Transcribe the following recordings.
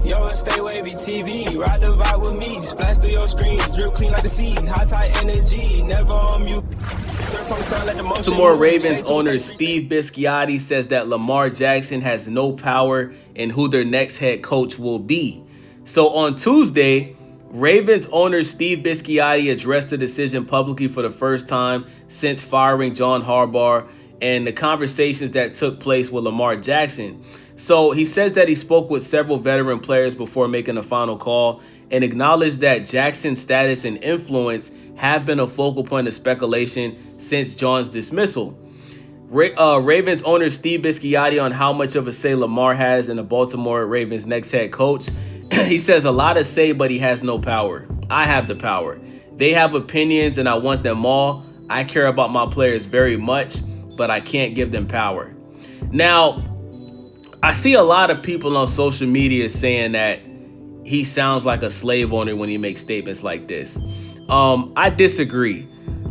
Yo, stay wavy TV, ride the vibe with me, splash through your screen, drip clean like the sea, high tide energy, never on mute. Baltimore Ravens owner Steve Bisciotti says that Lamar Jackson has no power in who their next head coach will be. So on Tuesday, Ravens owner Steve Bisciotti addressed the decision publicly for the first time since firing John Harbaugh and the conversations that took place with Lamar Jackson. So he says that he spoke with several veteran players before making a final call and acknowledged that Jackson's status and influence have been a focal point of speculation since John's dismissal. Ravens owner Steve Bisciotti on how much of a say Lamar has in the Baltimore Ravens next head coach. He says a lot of say, but he has no power. I have the power. They have opinions and I want them all. I care about my players very much, but I can't give them power. Now, I see a lot of people on social media saying that he sounds like a slave owner when he makes statements like this. I disagree.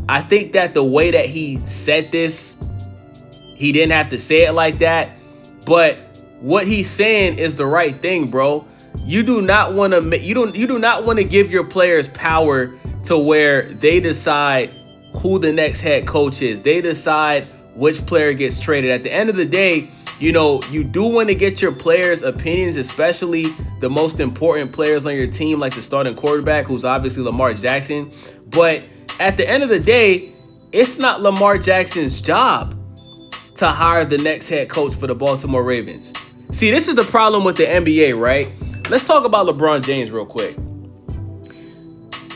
I think that the way that he said this, he didn't have to say it like that, but what he's saying is the right thing, bro. You do not want to give your players power to where they decide who the next head coach is. They decide which player gets traded. At the end of the day, you do want to get your players' opinions, especially the most important players on your team, like the starting quarterback, who's obviously Lamar Jackson. But at the end of the day, it's not Lamar Jackson's job to hire the next head coach for the Baltimore Ravens. See, this is the problem with the NBA, right? Let's talk about LeBron James real quick.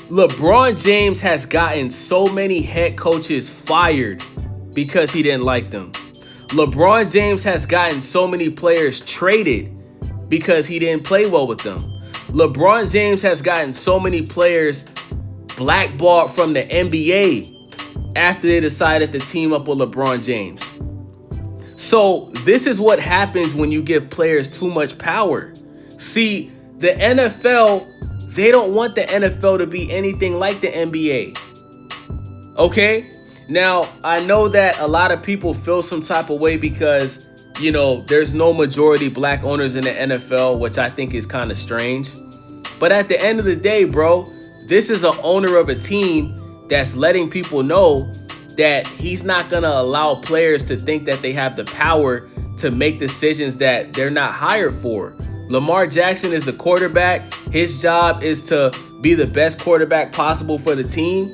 LeBron James has gotten so many head coaches fired because he didn't like them. LeBron James has gotten so many players traded because he didn't play well with them. LeBron James has gotten so many players blackballed from the NBA after they decided to team up with LeBron James. So this is what happens when you give players too much power. See, the NFL, they don't want the NFL to be anything like the NBA. Okay? Now, I know that a lot of people feel some type of way because, there's no majority black owners in the NFL, which I think is kind of strange. But at the end of the day, bro, this is an owner of a team that's letting people know that he's not going to allow players to think that they have the power to make decisions that they're not hired for. Lamar Jackson is the quarterback. His job is to be the best quarterback possible for the team,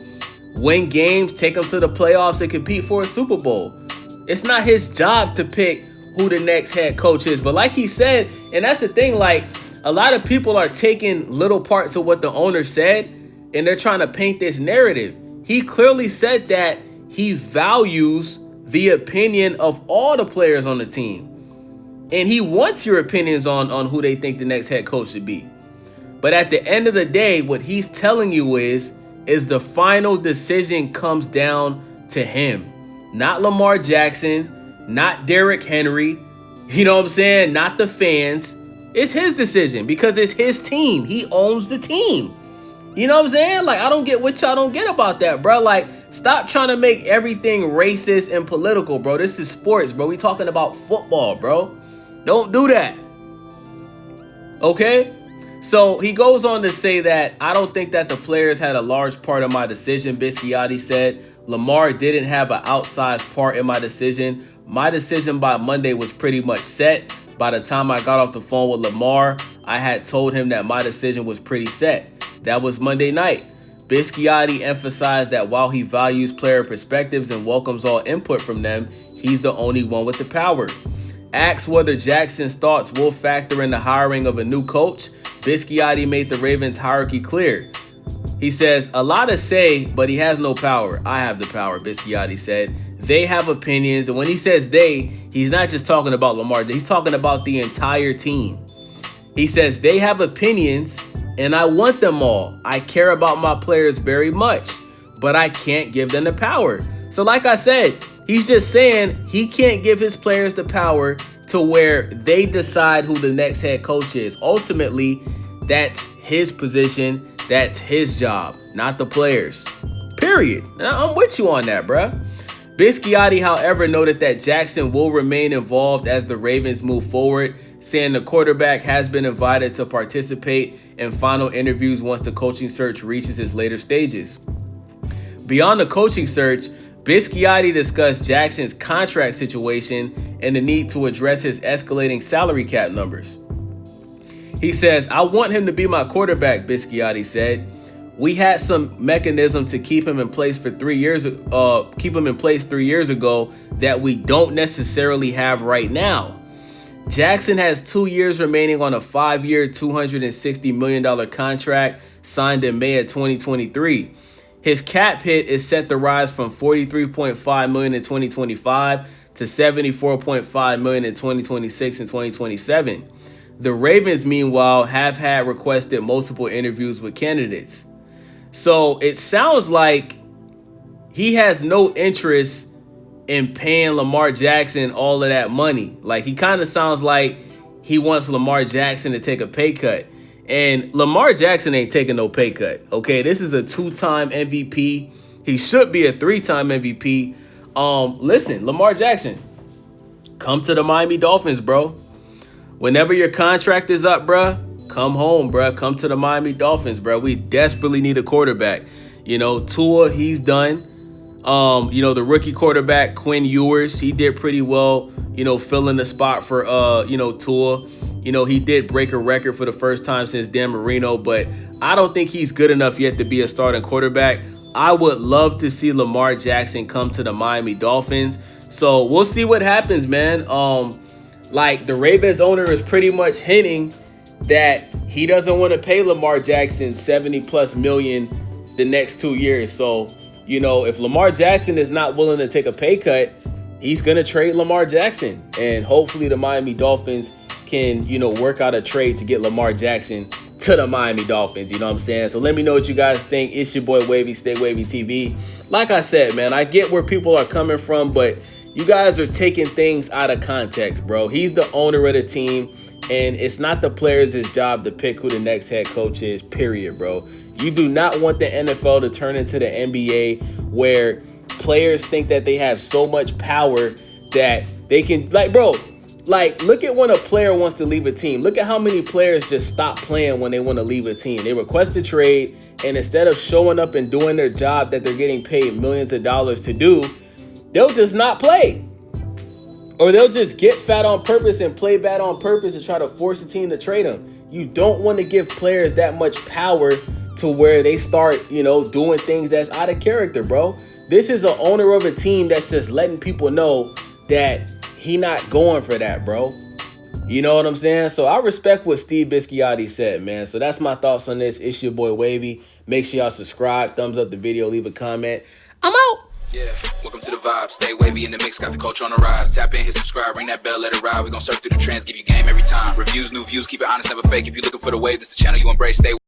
win games, take them to the playoffs, and compete for a Super Bowl. It's not his job to pick who the next head coach is. But like he said, and that's the thing, like a lot of people are taking little parts of what the owner said and they're trying to paint this narrative. He clearly said that he values the opinion of all the players on the team. And he wants your opinions on who they think the next head coach should be. But at the end of the day, what he's telling you is the final decision comes down to him. Not Lamar Jackson, not Derrick Henry, you know what I'm saying? Not the fans. It's his decision because it's his team. He owns the team. You know what I'm saying? Like, I don't get what y'all don't get about that, bro. Like, stop trying to make everything racist and political, bro. This is sports, bro. We talking about football, bro. Don't do that. Okay? So he goes on to say that I don't think that the players had a large part of my decision. Bisciotti said Lamar didn't have an outsized part in my decision. My decision by Monday was pretty much set. By the time I got off the phone with Lamar, I had told him that my decision was pretty set. That was Monday night. Bisciotti emphasized that while he values player perspectives and welcomes all input from them, he's the only one with the power. Asked whether Jackson's thoughts will factor in the hiring of a new coach, Bisciotti made the Ravens hierarchy clear. He says, a lot to say, but he has no power. I have the power, Bisciotti said. They have opinions. And when he says they, he's not just talking about Lamar. He's talking about the entire team. He says, they have opinions, and I want them all. I care about my players very much, but I can't give them the power. So like I said, he's just saying he can't give his players the power to where they decide who the next head coach is. Ultimately, that's his position. That's his job, not the players. Period. Now, I'm with you on that, bruh. Bisciotti, however, noted that Jackson will remain involved as the Ravens move forward, saying the quarterback has been invited to participate in final interviews once the coaching search reaches its later stages. Beyond the coaching search, Bisciotti discussed Jackson's contract situation and the need to address his escalating salary cap numbers. He says, "I want him to be my quarterback," Bisciotti said. "We had some mechanism to keep him in place for 3 years. Keep him in place 3 years ago that we don't necessarily have right now." Jackson has 2 years remaining on a 5-year, $260 million contract signed in May of 2023. His cap hit is set to rise from $43.5 million in 2025 to $74.5 million in 2026 and 2027. The Ravens, meanwhile, have had requested multiple interviews with candidates. So it sounds like he has no interest in paying Lamar Jackson all of that money. Like, he kind of sounds like he wants Lamar Jackson to take a pay cut. And Lamar Jackson ain't taking no pay cut. Okay, this is a 2-time MVP. He should be a 3-time MVP. Listen, Lamar Jackson, come to the Miami Dolphins, bro. Whenever your contract is up, bruh, come home, bruh. Come to the Miami Dolphins, bruh. We desperately need a quarterback. You know, Tua, he's done. The rookie quarterback, Quinn Ewers, he did pretty well, filling the spot for, Tua. He did break a record for the first time since Dan Marino, but I don't think he's good enough yet to be a starting quarterback. I would love to see Lamar Jackson come to the Miami Dolphins. So we'll see what happens, man. The Ravens owner is pretty much hinting that he doesn't want to pay Lamar Jackson $70+ million the next 2 years. So, if Lamar Jackson is not willing to take a pay cut, he's going to trade Lamar Jackson. And hopefully the Miami Dolphins can, work out a trade to get Lamar Jackson to the Miami Dolphins. You know what I'm saying? So let me know what you guys think. It's your boy Wavy, Stay Wavy TV. Like I said, man, I get where people are coming from, but you guys are taking things out of context, bro. He's the owner of the team, and it's not the players' job to pick who the next head coach is, period, bro. You do not want the NFL to turn into the NBA where players think that they have so much power that they can, look at when a player wants to leave a team. Look at how many players just stop playing when they want to leave a team. They request a trade, and instead of showing up and doing their job that they're getting paid millions of dollars to do, they'll just not play. Or they'll just get fat on purpose and play bad on purpose and try to force the team to trade them. You don't want to give players that much power to where they start, doing things that's out of character, bro. This is an owner of a team that's just letting people know that he not going for that, bro. You know what I'm saying? So I respect what Steve Bisciotti said, man. So that's my thoughts on this. It's your boy Wavy. Make sure y'all subscribe, thumbs up the video, leave a comment. I'm out. Yeah, welcome to the vibe. Stay wavy in the mix, got the culture on the rise. Tap in, hit subscribe, ring that bell, let it ride. We gon' surf through the trends, give you game every time. Reviews, new views, keep it honest, never fake. If you're looking for the wave, this is the channel you embrace. Stay